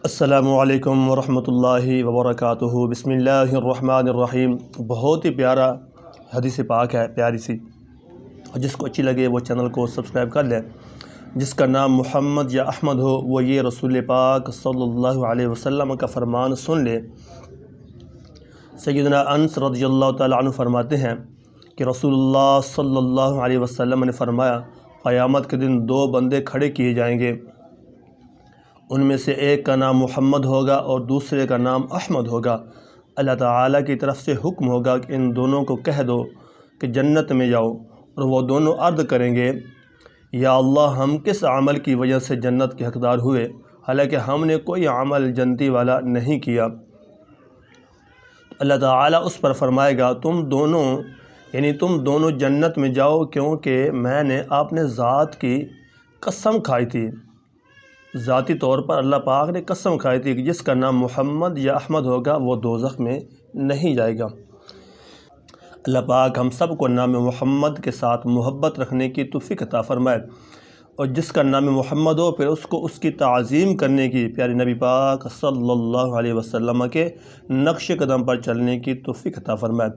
السلام علیکم ورحمۃ اللہ وبرکاتہ۔ بسم اللہ الرحمن الرحیم۔ بہت ہی پیارا حدیث پاک ہے، پیاری سی، اور جس کو اچھی لگے وہ چینل کو سبسکرائب کر لے۔ جس کا نام محمد یا احمد ہو وہ یہ رسول پاک صلی اللہ علیہ وسلم کا فرمان سن لے۔ سیدنا انس رضی اللہ تعالیٰ عنہ فرماتے ہیں کہ رسول اللہ صلی اللہ علیہ وسلم نے فرمایا، قیامت کے دن دو بندے کھڑے کیے جائیں گے، ان میں سے ایک کا نام محمد ہوگا اور دوسرے کا نام احمد ہوگا۔ اللہ تعالیٰ کی طرف سے حکم ہوگا کہ ان دونوں کو کہہ دو کہ جنت میں جاؤ، اور وہ دونوں عرض کریں گے، یا اللہ، ہم کس عمل کی وجہ سے جنت کے حقدار ہوئے، حالانکہ ہم نے کوئی عمل جنتی والا نہیں کیا۔ اللہ تعالیٰ اس پر فرمائے گا، تم دونوں جنت میں جاؤ، کیونکہ میں نے اپنے ذات کی قسم کھائی تھی، ذاتی طور پر اللہ پاک نے قسم کھائی تھی کہ جس کا نام محمد یا احمد ہوگا وہ دوزخ میں نہیں جائے گا۔ اللہ پاک ہم سب کو نام محمد کے ساتھ محبت رکھنے کی توفیق عطا فرمائے، اور جس کا نام محمد ہو پھر اس کو اس کی تعظیم کرنے کی، پیارے نبی پاک صلی اللہ علیہ وسلم کے نقش قدم پر چلنے کی توفیق عطا فرمائے۔